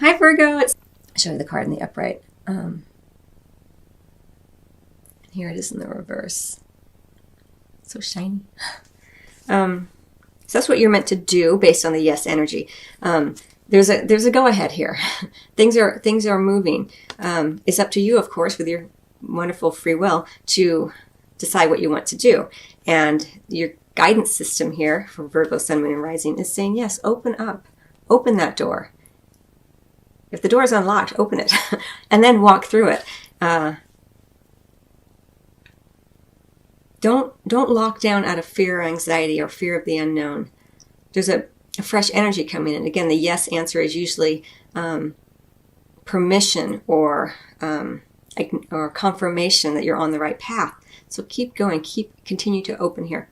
Hi, Virgo. I'll show you the card in the upright. Here it is in the reverse. So shiny. So that's what you're meant to do based on the yes energy. There's a go ahead here. things are moving. It's up to you, of course, with your wonderful free will to decide what you want to do. And your guidance system here for Virgo, Sun, Moon, and Rising is saying, yes, open up. Open that door. If the door is unlocked, open it. And then walk through it. Don't lock down out of fear or anxiety or fear of the unknown. There's a fresh energy coming in. Again, the yes answer is usually permission or confirmation that you're on the right path. So keep going. Continue to open here.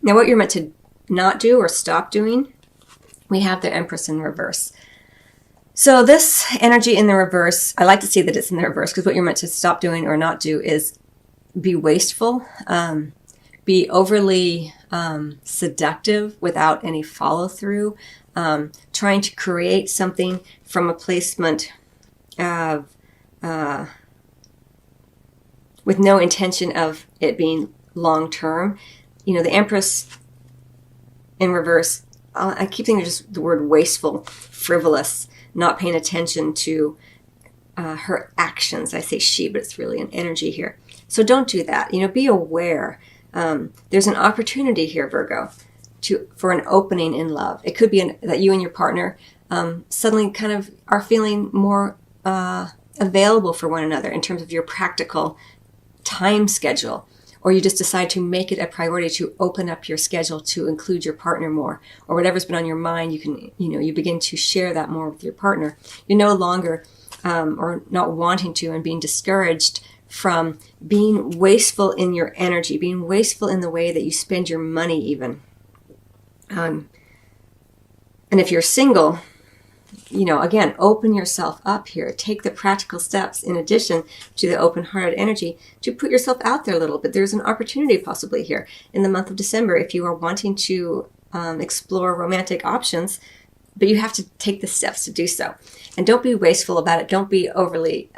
Now, what you're meant to not do or stop doing, we have the Empress in reverse. So this energy in the reverse, I like to see that it's in the reverse, because what you're meant to stop doing or not do is be wasteful, be overly seductive without any follow through, trying to create something from a placement of with no intention of it being long term. You know, the Empress in reverse, I keep thinking just the word wasteful, frivolous, not paying attention to her actions. I say she, but it's really an energy here. So don't do that. You know, be aware. There's an opportunity here, Virgo, for an opening in love. It could be that you and your partner suddenly kind of are feeling more available for one another in terms of your practical time schedule. Or you just decide to make it a priority to open up your schedule to include your partner more, or whatever's been on your mind. You begin to share that more with your partner. You're no longer or not wanting to and being discouraged from being wasteful in your energy, being wasteful in the way that you spend your money even. And if you're single, again, open yourself up here. Take the practical steps in addition to the open-hearted energy to put yourself out there a little bit. There's an opportunity possibly here in the month of December if you are wanting to explore romantic options, but you have to take the steps to do so. And don't be wasteful about it. Don't be overly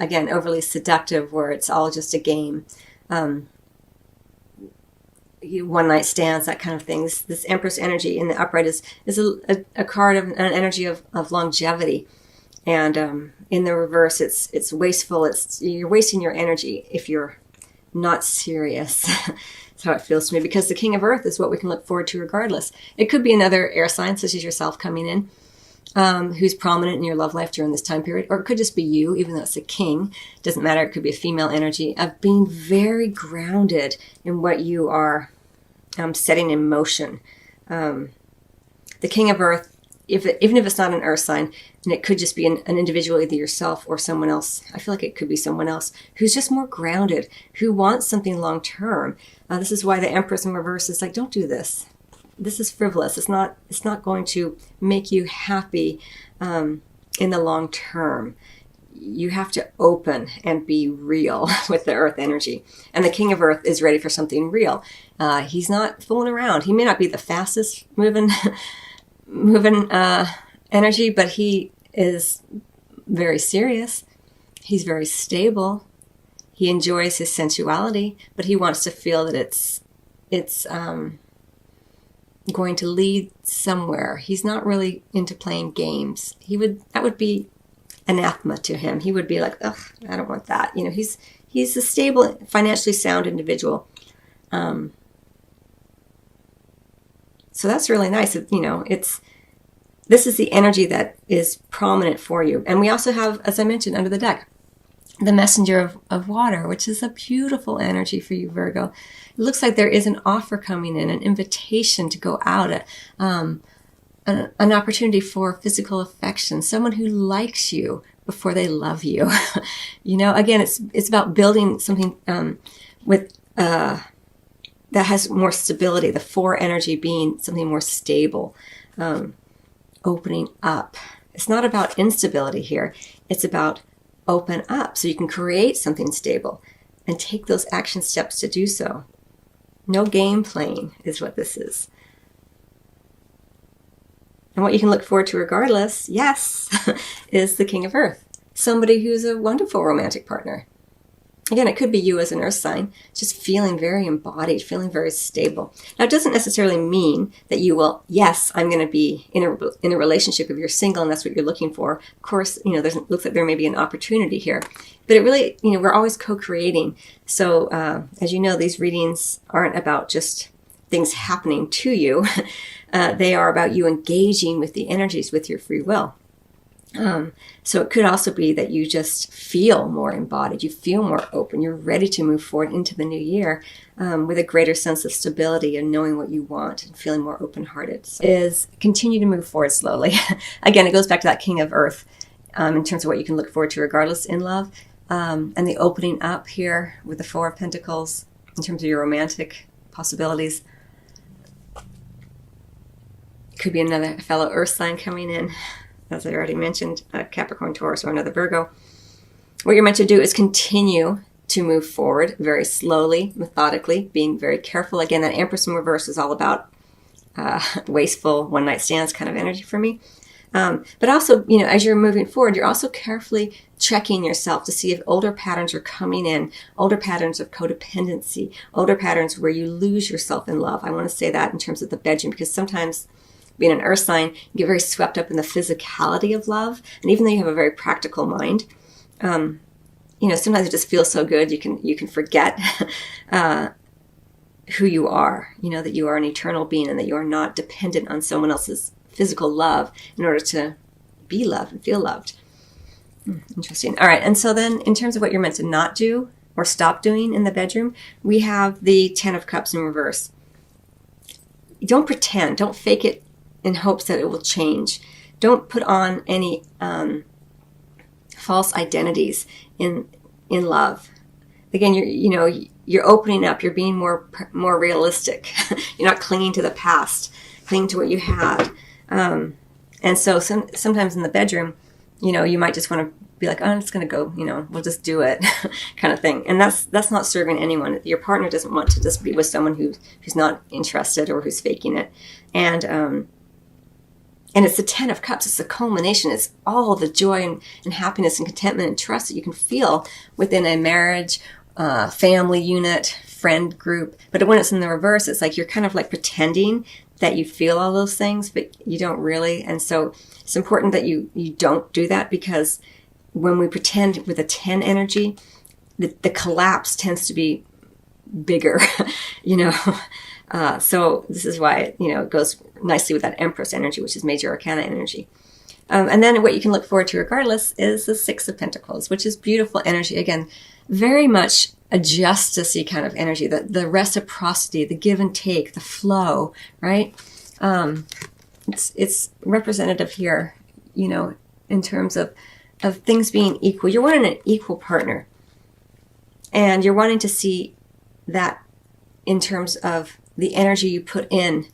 seductive where it's all just a game. One-night stands, that kind of things. This Empress energy in the upright is a card of an energy of longevity, and in the reverse, it's wasteful. You're wasting your energy if you're not serious. That's how it feels to me. Because the King of Earth is what we can look forward to, regardless. It could be another air sign, such as yourself, coming in, who's prominent in your love life during this time period, or it could just be you, even though it's a king. It doesn't matter. It could be a female energy of being very grounded in what you are setting in motion. The King of Earth, even if it's not an earth sign, and it could just be an individual, either yourself or someone else. I feel like it could be someone else who's just more grounded, who wants something long term. This is why the Empress in reverse is like, don't do this. This is frivolous. It's not going to make you happy in the long term. You have to open and be real with the earth energy. And the King of Earth is ready for something real. He's not fooling around. He may not be the fastest moving energy, but he is very serious. He's very stable. He enjoys his sensuality, but he wants to feel that it's going to lead somewhere. He's not really into playing games. That would be anathema to him. He would be like, ugh, I don't want that. He's a stable, financially sound individual. So that's really nice. This is the energy that is prominent for you. And we also have, as I mentioned, under the deck, the messenger of water, which is a beautiful energy for you, Virgo. It looks like there is an offer coming in, an invitation to go out, an opportunity for physical affection, someone who likes you before they love you. Again, it's about building something with that has more stability. The 4 energy being something more stable, opening up. It's not about instability here. It's about open up so you can create something stable and take those action steps to do so. No game playing is what this is. And what you can look forward to regardless, yes, is the King of Earth. Somebody who's a wonderful romantic partner. Again, it could be you as an earth sign, just feeling very embodied, feeling very stable. Now, it doesn't necessarily mean that you will, yes, I'm going to be in a relationship if you're single and that's what you're looking for. Of course, it looks like there may be an opportunity here. But it really, we're always co-creating. So, as you know, these readings aren't about just things happening to you. They are about you engaging with the energies with your free will. So it could also be that you just feel more embodied, you feel more open, you're ready to move forward into the new year with a greater sense of stability and knowing what you want and feeling more open-hearted. So is continue to move forward slowly. Again, it goes back to that King of Earth in terms of what you can look forward to regardless in love, and the opening up here with the Four of Pentacles in terms of your romantic possibilities. Could be another fellow earth sign coming in. As I already mentioned, a Capricorn, Taurus, or another Virgo. What you're meant to do is continue to move forward very slowly, methodically, being very careful. Again, that Empress in reverse is all about wasteful one-night stands kind of energy for me. But also, as you're moving forward, you're also carefully checking yourself to see if older patterns are coming in, older patterns of codependency, older patterns where you lose yourself in love. I want to say that in terms of the bedroom, because sometimes being an earth sign, you get very swept up in the physicality of love. And even though you have a very practical mind, sometimes it just feels so good. You can forget who you are, that you are an eternal being and that you are not dependent on someone else's physical love in order to be loved and feel loved. Interesting. All right. And so then in terms of what you're meant to not do or stop doing in the bedroom, we have the Ten of Cups in reverse. Don't pretend. Don't fake it in hopes that it will change. Don't put on any false identities in love. Again, you're opening up. You're being more realistic. You're not clinging to the past, clinging to what you had. And so sometimes in the bedroom, you might just want to be like, oh, I'm just going to go. We'll just do it, kind of thing. And that's not serving anyone. Your partner doesn't want to just be with someone who's not interested or who's faking it. And it's the Ten of Cups. It's the culmination. It's all the joy and happiness and contentment and trust that you can feel within a marriage, family unit, friend group. But when it's in the reverse, it's like you're kind of like pretending that you feel all those things, but you don't really. And so it's important that you don't do that, because when we pretend with a 10 energy, the collapse tends to be bigger, So this is why, it goes nicely with that Empress energy, which is major arcana energy. And then what you can look forward to regardless is the Six of Pentacles, which is beautiful energy. Again, very much a justice-y kind of energy, the reciprocity, the give and take, the flow, right? It's representative here, in terms of things being equal. You're wanting an equal partner. And you're wanting to see that in terms of the energy you put in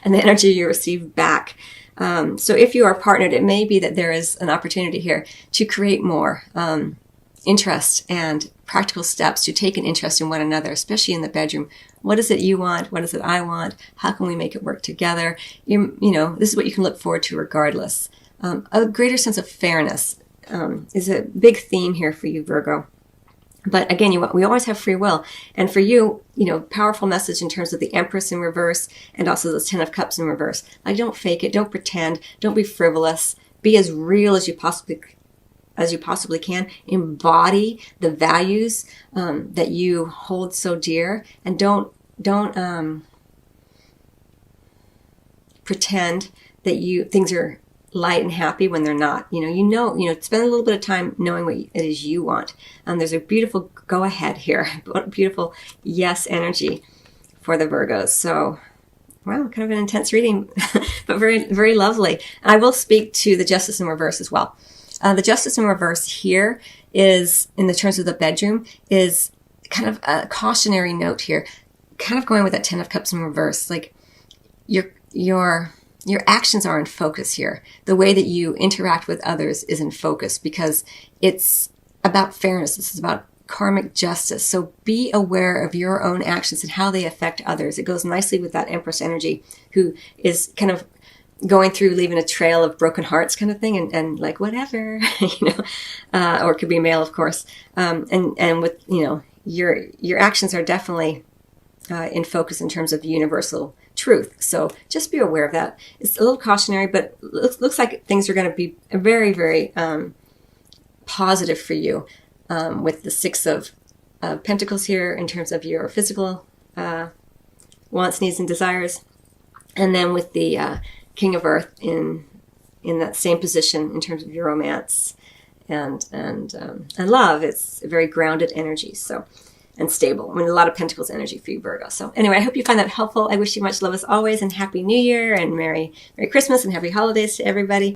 and the energy you receive back. So if you are partnered, it may be that there is an opportunity here to create more interest and practical steps to take an interest in one another, especially in the bedroom. What is it you want? What is it I want? How can we make it work together? This is what you can look forward to regardless. A greater sense of fairness is a big theme here for you, Virgo. But again, we always have free will. And for you, powerful message in terms of the Empress in reverse and also the Ten of Cups in reverse. Like, don't fake it. Don't pretend. Don't be frivolous. Be as real as you possibly can. Embody the values that you hold so dear. And don't pretend that things are light and happy when they're not. Spend a little bit of time knowing what it is you want. There's a beautiful go ahead here, beautiful yes energy for the Virgos. So, wow, kind of an intense reading, but very, very lovely. I will speak to the Justice in reverse as well. The Justice in reverse here is, in the terms of the bedroom, is kind of a cautionary note here, kind of going with that Ten of Cups in reverse. Like, your actions are in focus here. The way that you interact with others is in focus, because it's about fairness. This is about karmic justice. So be aware of your own actions and how they affect others. It goes nicely with that Empress energy, who is kind of going through, leaving a trail of broken hearts kind of thing, and like, whatever, or it could be male, of course. And with, your actions are definitely in focus in terms of universal truth. So just be aware of that. It's a little cautionary, but looks like things are going to be very, very positive for you with the Six of Pentacles here in terms of your physical wants, needs, and desires. And then with the King of Earth in that same position in terms of your romance and love. It's a very grounded energy. So, and stable. I mean, a lot of Pentacles energy for you, Virgo. So anyway, I hope you find that helpful. I wish you much love as always, and Happy New Year, and Merry Christmas, and Happy Holidays to everybody.